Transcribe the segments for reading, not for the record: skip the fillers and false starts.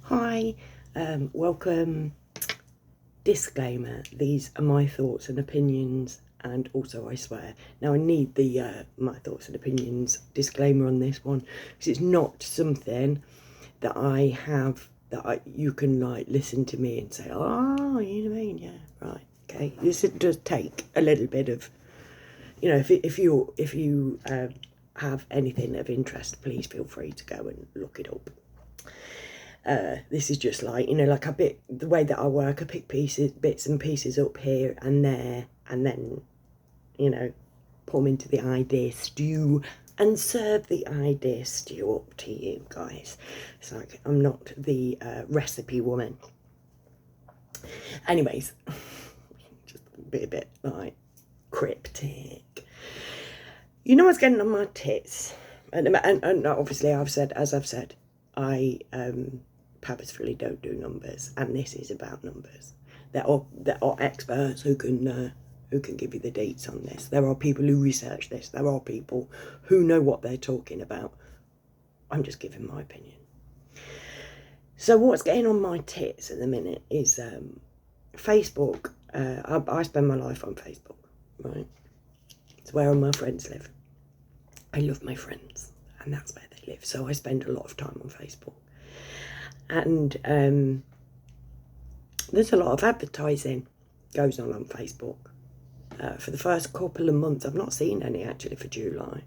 Hi, welcome. Disclaimer, these are my thoughts and opinions, and also I swear. Now I need the my thoughts and opinions disclaimer on this one, because it's not something that I have that you can like listen to me and say, oh, you know what I mean? Yeah, right, okay. This does take a little bit of, if you have anything of interest, please feel free to go and look it up. This is just like, like the way that I work, I pick bits and pieces up here and there, and then, pour them into the idea stew and serve the idea stew up to you guys. It's like I'm not the recipe woman. Anyways, just a bit like cryptic. You know what's getting on my tits? And obviously I've said, I purposefully don't do numbers, and this is about numbers. There are experts who can give you the dates on this. There are people who research this. There are people who know what they're talking about. I'm just giving my opinion. So what's getting on my tits at the minute is Facebook. I spend my life on Facebook, right? It's where all my friends live. I love my friends, and that's where they live. So I spend a lot of time on Facebook. And there's a lot of advertising goes on Facebook. For the first couple of months, I've not seen any actually for July,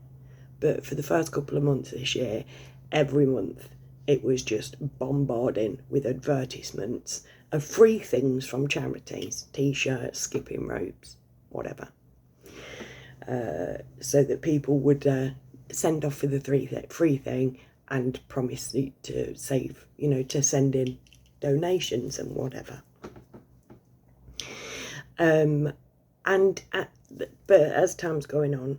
but for the first couple of months this year, every month it was just bombarding with advertisements of free things from charities, t-shirts, skipping ropes, whatever. So that people would send off for the free thing and promise to save, to send in donations and whatever. But as time's going on,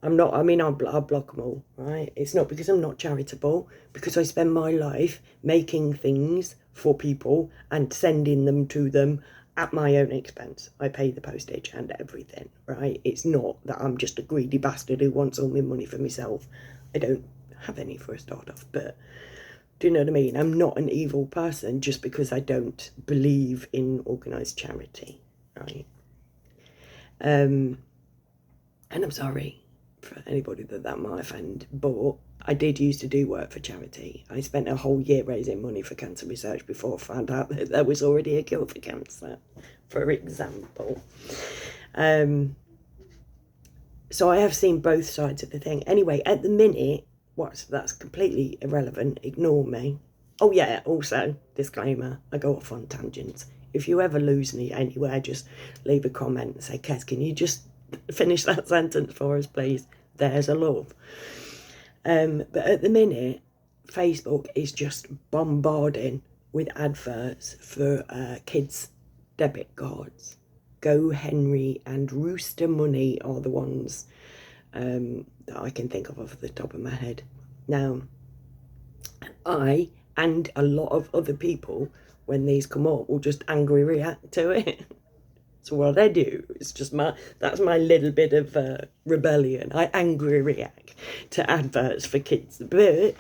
I'll block them all, right? It's not because I'm not charitable, because I spend my life making things for people and sending them to them at my own expense. I pay the postage and everything, right? It's not that I'm just a greedy bastard who wants all my money for myself. I don't have any for a start off, but do you know what I mean? I'm not an evil person just because I don't believe in organised charity, right? And I'm sorry for anybody that might offend, but I did used to do work for charity. I spent a whole year raising money for cancer research before I found out that there was already a cure for cancer, for example. So I have seen both sides of the thing. Anyway, at the minute, that's completely irrelevant. Ignore me. Oh yeah, also, disclaimer, I go off on tangents. If you ever lose me anywhere, just leave a comment and say, Kes, can you just finish that sentence for us, please? There's a love. But at the minute, Facebook is just bombarding with adverts for kids' debit cards. Go Henry and Rooster Money are the ones that I can think of off the top of my head. Now, I and a lot of other people, when these come up, will just angry react to it. So what I do is that's my little bit of rebellion. I angry react to adverts for kids, but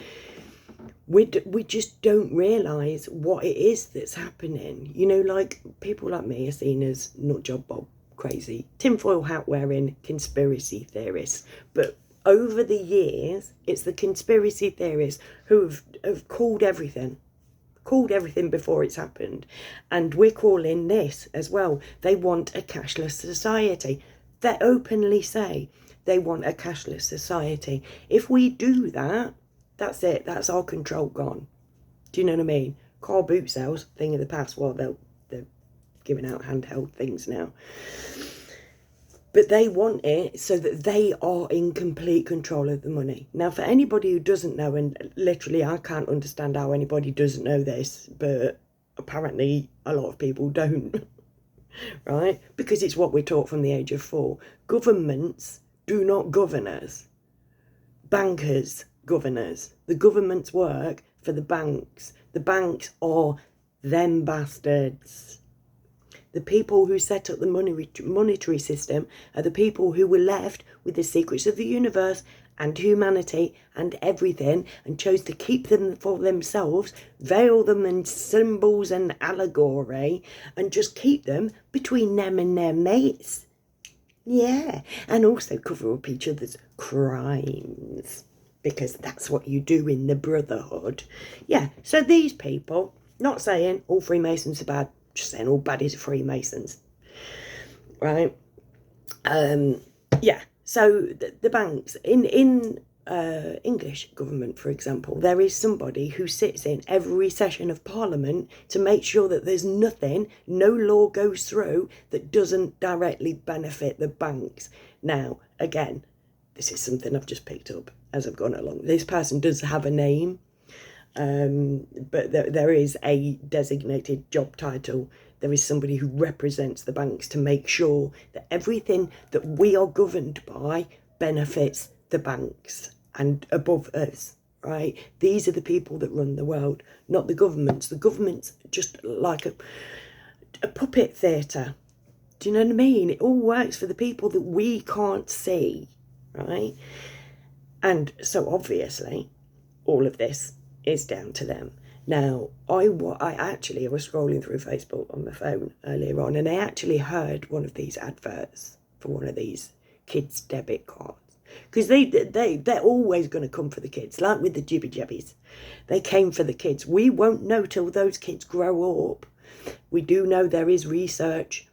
we just don't realise what it is that's happening. Like people like me are seen as nut job Bob, crazy, tinfoil hat wearing conspiracy theorists, but over the years, it's the conspiracy theorists who have called everything before it's happened. And we're calling this as well. They want a cashless society. They openly say they want a cashless society. If we do that, that's it. That's our control gone. Do you know what I mean? Car boot sales, thing of the past. Well, they're giving out handheld things now. But they want it so that they are in complete control of the money. Now, for anybody who doesn't know, and literally I can't understand how anybody doesn't know this, but apparently a lot of people don't, right? Because it's what we're taught from the age of 4. Governments do not govern us. Bankers govern us. The governments work for the banks. The banks are them bastards. The people who set up the monetary system are the people who were left with the secrets of the universe and humanity and everything, and chose to keep them for themselves, veil them in symbols and allegory, and just keep them between them and their mates. Yeah, and also cover up each other's crimes, because that's what you do in the brotherhood. Yeah, so these people, not saying all Freemasons are bad, just saying all baddies are Freemasons, right? Yeah, so the banks, in English government, for example, there is somebody who sits in every session of Parliament to make sure that there's nothing, no law goes through that doesn't directly benefit the banks. Now, again, this is something I've just picked up as I've gone along. This person does have a name, but there is a designated job title. There is somebody who represents the banks to make sure that everything that we are governed by benefits the banks and above us, right? These are the people that run the world, not the governments. The government's just like a puppet theatre. Do you know what I mean? It all works for the people that we can't see, right? And so obviously all of this is down to them. Now, I was scrolling through Facebook on my phone earlier on, and I actually heard one of these adverts for one of these kids' debit cards. Because they're always going to come for the kids, like with the jibby jabbies. They came for the kids. We won't know till those kids grow up. We do know there is research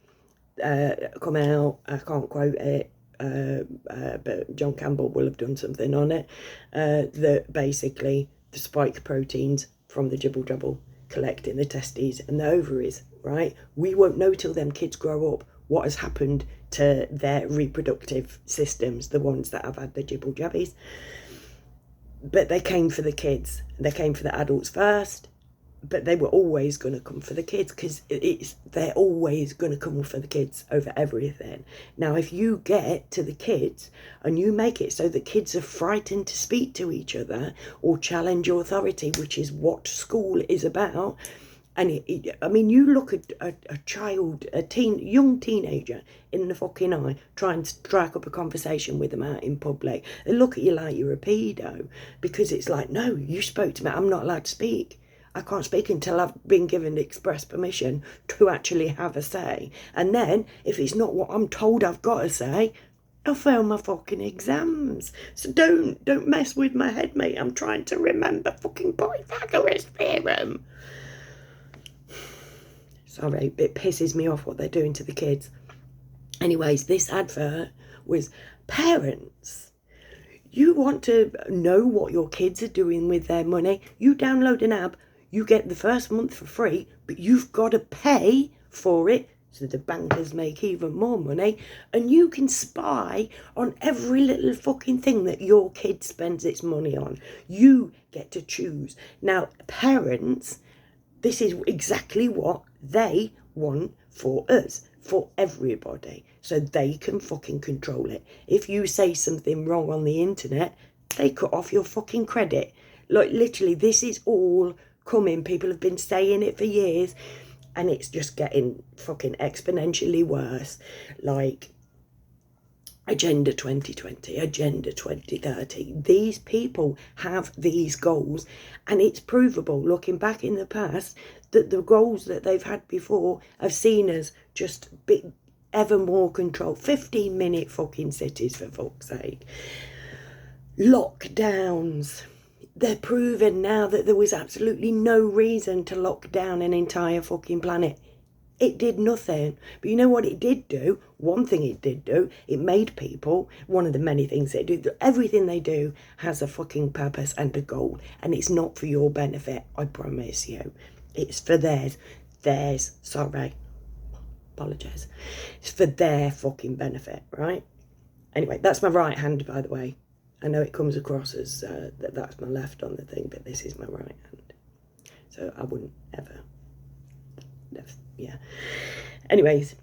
come out, I can't quote it, but John Campbell will have done something on it, that basically the spike proteins from the jibble jabble collect in the testes and the ovaries, right? We won't know till them kids grow up what has happened to their reproductive systems, the ones that have had the jibble jabbies. But they came for the kids. They came for the adults first, but they were always going to come for the kids, because they're always going to come for the kids over everything. Now, if you get to the kids and you make it so that kids are frightened to speak to each other or challenge authority, which is what school is about, and you look at a child, young teenager in the fucking eye, trying to strike up a conversation with them out in public, they look at you like you're a pedo, because it's like, no, you spoke to me, I'm not allowed to speak. I can't speak until I've been given express permission to actually have a say. And then, if it's not what I'm told I've got to say, I'll fail my fucking exams. So don't mess with my head, mate. I'm trying to remember fucking Pythagoras theorem. Sorry, it pisses me off what they're doing to the kids. Anyways, this advert was, parents, you want to know what your kids are doing with their money? You download an app, you get the first month for free, but you've got to pay for it so the bankers make even more money, and you can spy on every little fucking thing that your kid spends its money on. You get to choose. Now, parents, this is exactly what they want for us, for everybody, so they can fucking control it. If you say something wrong on the internet, they cut off your fucking credit. Like, literally, this is all coming. People have been saying it for years, and it's just getting fucking exponentially worse. Like, Agenda 2020, Agenda 2030. These people have these goals, and it's provable, looking back in the past, that the goals that they've had before have seen us just be ever more control. 15-minute fucking cities, for fuck's sake. Lockdowns. They're proving now that there was absolutely no reason to lock down an entire fucking planet. It did nothing. But you know what it did do? One thing it did do, it made people, one of the many things they do, everything they do has a fucking purpose and a goal. And it's not for your benefit, I promise you. It's for theirs. Sorry. Apologise. It's for their fucking benefit, right? Anyway, that's my right hand, by the way. I know it comes across as that's my left on the thing, but this is my right hand. So I wouldn't ever... Yeah. Anyways,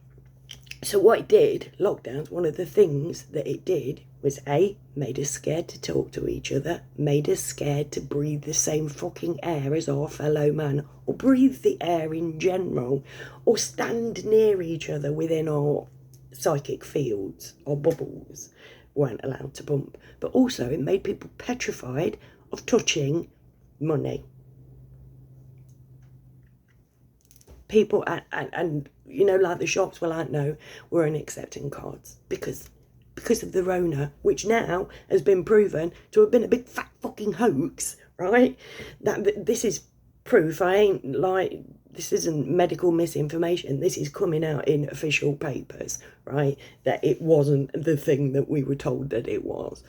so what it did, lockdowns, one of the things that it did was made us scared to talk to each other, made us scared to breathe the same fucking air as our fellow man, or breathe the air in general, or stand near each other within our psychic fields or bubbles, weren't allowed to pump. But also it made people petrified of touching money. People, and you know, like the shops were like, no, we're only accepting cards because of the Rona, which now has been proven to have been a big fat fucking hoax, right? That this is proof. This isn't medical misinformation. This is coming out in official papers, right? That it wasn't the thing that we were told that it was.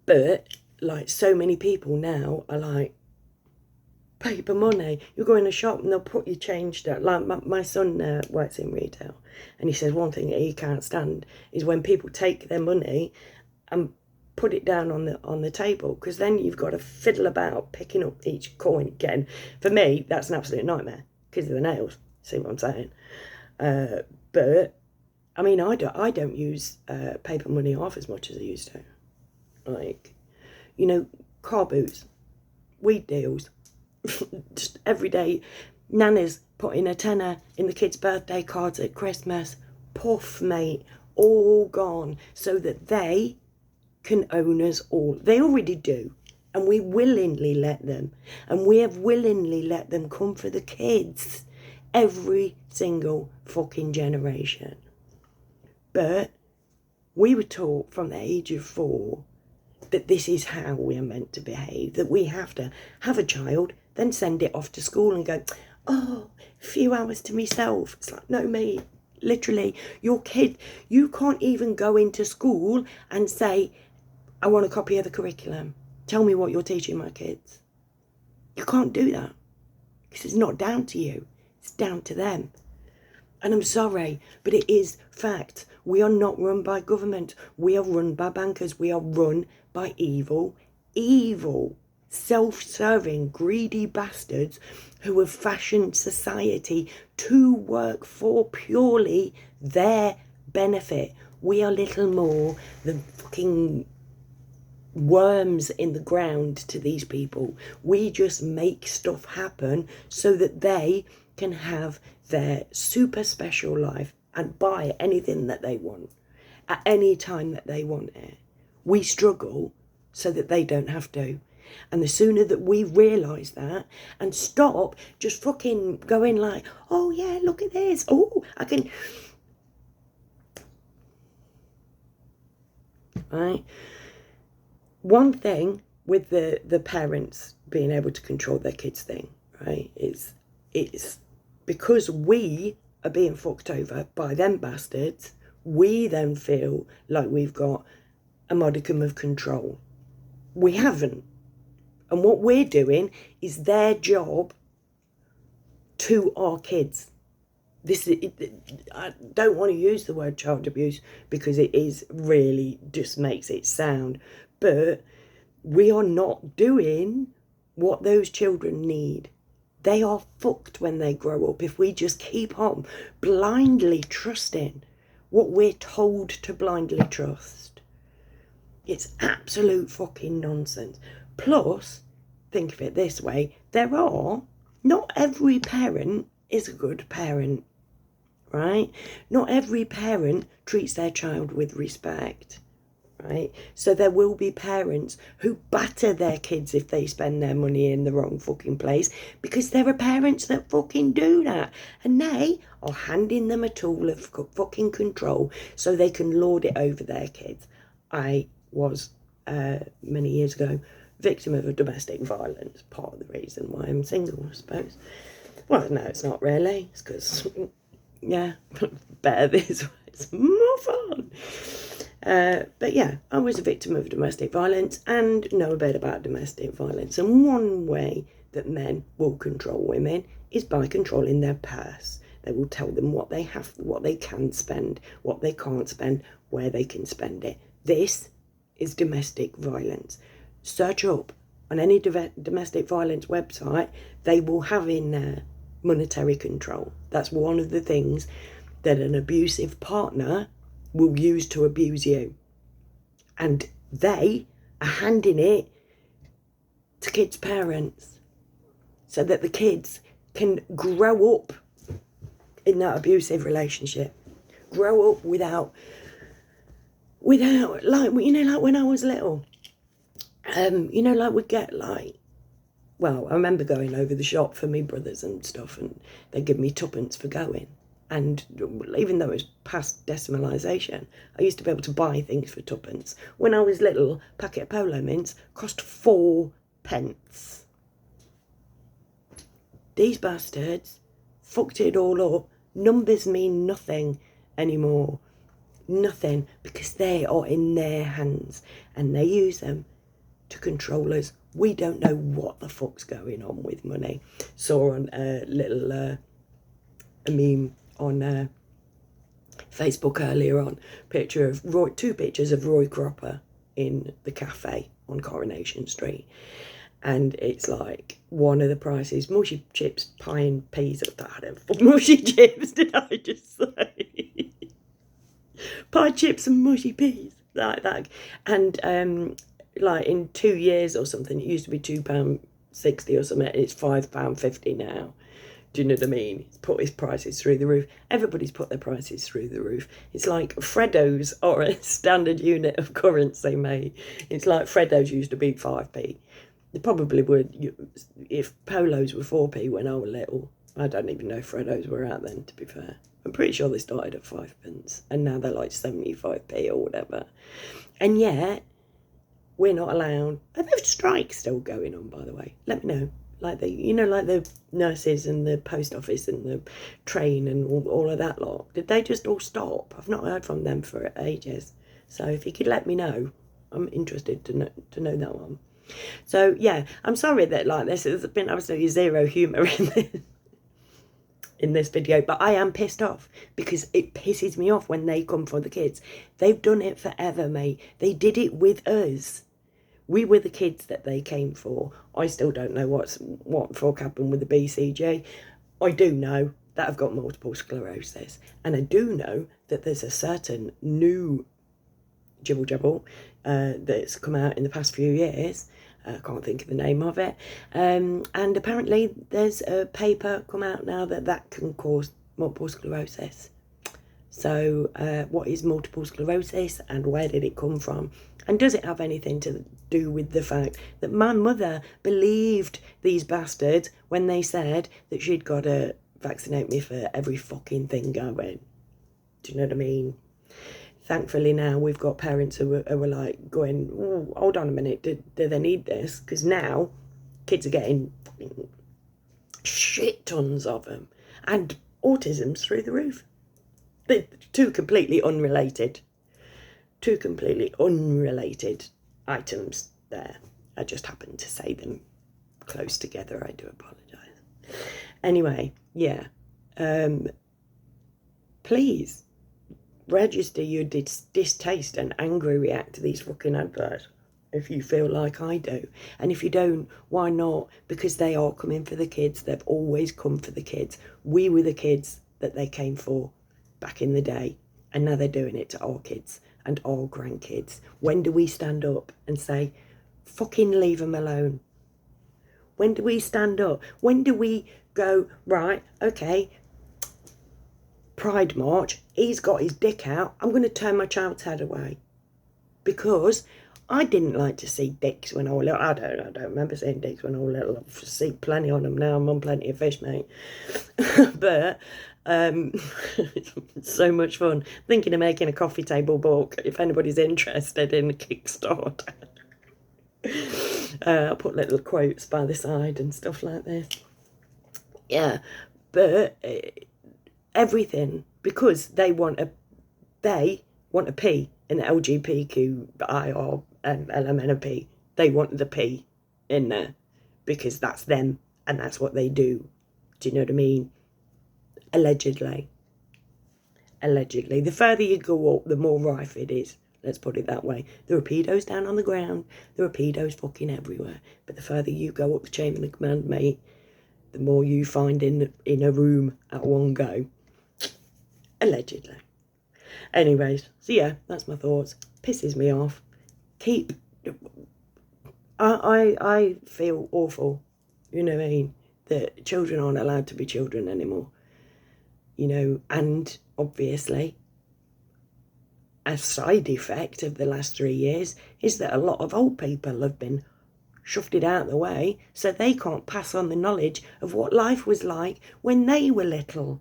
But like, so many people now are like, paper money. You go in a shop and they'll put your change down. Like my son works in retail, and he says one thing that he can't stand is when people take their money and put it down on the table, because then you've got to fiddle about picking up each coin again. For me, that's an absolute nightmare because of the nails. See what I'm saying? But I mean, I don't use paper money half as much as I used to. Like, you know, car boots, weed deals, just every day. Nana's putting a tenner in the kids' birthday cards at Christmas. Puff, mate, all gone, so that they can own us all. They already do, and we willingly let them, and we have willingly let them come for the kids every single fucking generation. But we were taught from the age of 4 that this is how we are meant to behave, that we have to have a child, then send it off to school and go, oh, a few hours to myself. It's like, no, mate, literally, your kid, you can't even go into school and say, I want a copy of the curriculum. Tell me what you're teaching my kids. You can't do that, because it's not down to you. It's down to them. And I'm sorry, but it is fact. We are not run by government. We are run by bankers. We are run by evil, self-serving, greedy bastards who have fashioned society to work for purely their benefit. We are little more than fucking worms in the ground to these people. We just make stuff happen so that they can have their super special life and buy anything that they want at any time that they want it. We struggle so that they don't have to. And the sooner that we realise that and stop just fucking going like, oh yeah, look at this, oh, I can... Right? One thing with the parents being able to control their kids thing, right, is it's because we are being fucked over by them bastards, we then feel like we've got a modicum of control. We haven't. And what we're doing is their job to our kids. I don't want to use the word child abuse because it is really just makes it sound, but we are not doing what those children need. They are fucked when they grow up if we just keep on blindly trusting what we're told to blindly trust. It's absolute fucking nonsense. Plus, think of it this way, not every parent is a good parent, right? Not every parent treats their child with respect, right? So there will be parents who batter their kids if they spend their money in the wrong fucking place, because there are parents that fucking do that, and they are handing them a tool of fucking control so they can lord it over their kids. I was, many years ago, victim of a domestic violence. Part of the reason why I'm single, I suppose. Well, no, it's not really. It's because, yeah, better this way. It's more fun. But yeah, I was a victim of domestic violence and know a bit about domestic violence. And one way that men will control women is by controlling their purse. They will tell them what they have, what they can spend, what they can't spend, where they can spend it. This is domestic violence. Search up on any domestic violence website, they will have in there monetary control. That's one of the things that an abusive partner will use to abuse you. And they are handing it to kids' parents so that the kids can grow up in that abusive relationship. Grow up without without, like, you know, like when I was little, you know, like we'd get like, well, I remember going over the shop for me brothers and stuff, and they'd give me tuppence for going. And even though it was past decimalisation, I used to be able to buy things for tuppence. When I was little, a packet of Polo mints cost 4p. These bastards fucked it all up. Numbers mean nothing anymore. Nothing, because they are in their hands and they use them to control us. We don't know what the fuck's going on with money. Saw on a little a meme on Facebook earlier on, two pictures of Roy Cropper in the cafe on Coronation Street, and it's like one of the prices, mushy chips, pie and peas. Mushy chips, did I just say? Pie chips and mushy peas, like that. And like in 2 years or something, it used to be £2.60 or something, it's £5.50 now. Do you know what I mean? He's put his prices through the roof. Everybody's put their prices through the roof. It's like Freddos are a standard unit of currency, mate. It's like Freddos used to be 5p. They probably would, if Polos were 4p when I was little. I don't even know if Freddos were out then, to be fair. I'm pretty sure they started at 5p, and now they're like 75p or whatever. And yet, we're not allowed. Are those strikes still going on, by the way? Let me know. Like like the nurses and the post office and the train and all of that lot. Did they just all stop? I've not heard from them for ages. So if you could let me know, I'm interested to know that one. So yeah, I'm sorry that like there's been absolutely zero humour in this video, but I am pissed off because it pisses me off when they come for the kids. They've done it forever, mate. They did it with us. We were the kids that they came for. I still don't know what fuck happened with the BCG. I do know that I've got multiple sclerosis, and I do know that there's a certain new jibble that's come out in the past few years. I can't think of the name of it. And apparently there's a paper come out now that can cause multiple sclerosis. So what is multiple sclerosis and where did it come from? And does it have anything to do with the fact that my mother believed these bastards when they said that she'd got to vaccinate me for every fucking thing going? Do you know what I mean? Thankfully now we've got parents who are like going, oh, hold on a minute, do they need this? Because now kids are getting shit tons of them. And autism's through the roof. They're two completely unrelated items there. I just happened to say them close together. I do apologise. Anyway, yeah. Please register your distaste and angry react to these fucking adverts if you feel like I do. And if you don't, why not? Because they are coming for the kids. They've always come for the kids. We were the kids that they came for back in the day, and now they're doing it to our kids and our grandkids. When do we stand up and say, fucking leave them alone? When do we stand up? When do we go, right, okay, Pride March, he's got his dick out, I'm going to turn my child's head away? Because I didn't like to see dicks when I was little. I don't remember seeing dicks when I was little. I've seen plenty on them now. I'm on plenty of fish, mate. But it's so much fun. Thinking of making a coffee table book if anybody's interested in a Kickstarter. I'll put little quotes by the side and stuff like this. Yeah, but everything, because they want a P in the LGBTQI or LMNOP. They want the P in there because that's them and that's what they do. Do you know what I mean? Allegedly. The further you go up, the more rife it is. Let's put it that way. There are pedos down on the ground. There are pedos fucking everywhere. But the further you go up the chain of command, mate, the more you find in a room at one go. Allegedly. Anyways, so yeah, that's my thoughts. Pisses me off. I feel awful, you know what I mean, that children aren't allowed to be children anymore, you know, and obviously a side effect of the last 3 years is that a lot of old people have been shoved it out of the way, so they can't pass on the knowledge of what life was like when they were little.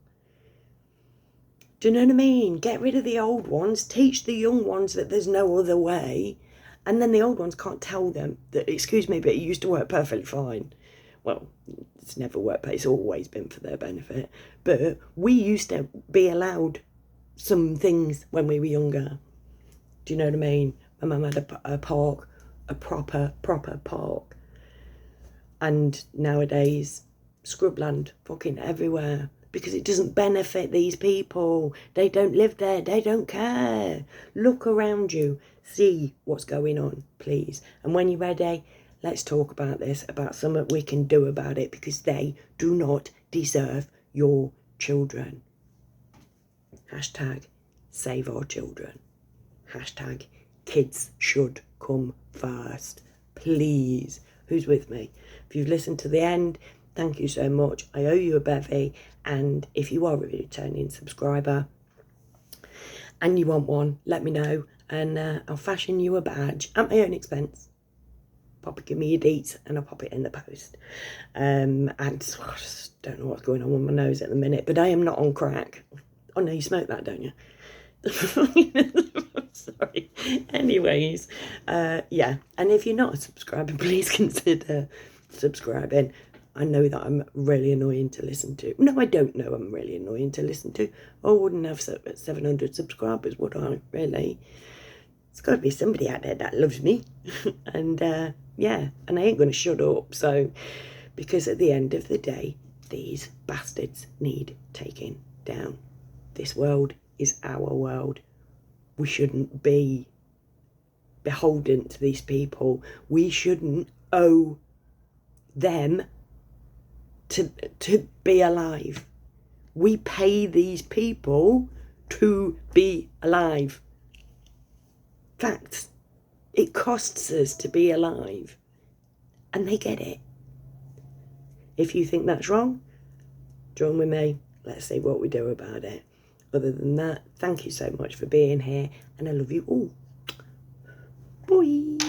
Do you know what I mean? Get rid of the old ones, teach the young ones that there's no other way, and then the old ones can't tell them that, excuse me, but it used to work perfectly fine. Well, it's never worked, but it's always been for their benefit. But we used to be allowed some things when we were younger. Do you know what I mean? My mum had a park, a proper park. And nowadays, scrubland fucking everywhere, because it doesn't benefit these people. They don't live there. They don't care. Look around you. See what's going on, please. And when you're ready, let's talk about this, about something we can do about it, because they do not deserve your children. Hashtag save our children. Hashtag kids should come first. Please. Who's with me? If you've listened to the end, thank you so much. I owe you a bevy. And if you are a returning subscriber and you want one, let me know. And I'll fashion you a badge at my own expense. Give me your deets and I'll pop it in the post. And I just don't know what's going on with my nose at the minute, but I am not on crack. Oh no, you smoke that, don't you? Sorry. Anyways, yeah. And if you're not a subscriber, please consider subscribing. I know that I'm really annoying to listen to. No, I don't know I'm really annoying to listen to. I wouldn't have 700 subscribers, would I? Really? It's got to be somebody out there that loves me. And yeah, and I ain't going to shut up. So, because at the end of the day, these bastards need taking down. This world is our world. We shouldn't be beholden to these people. We shouldn't owe them to be alive. We pay these people to be alive. Facts. It costs us to be alive. And they get it. If you think that's wrong, join with me. Let's see what we do about it. Other than that, thank you so much for being here, and I love you all. Bye.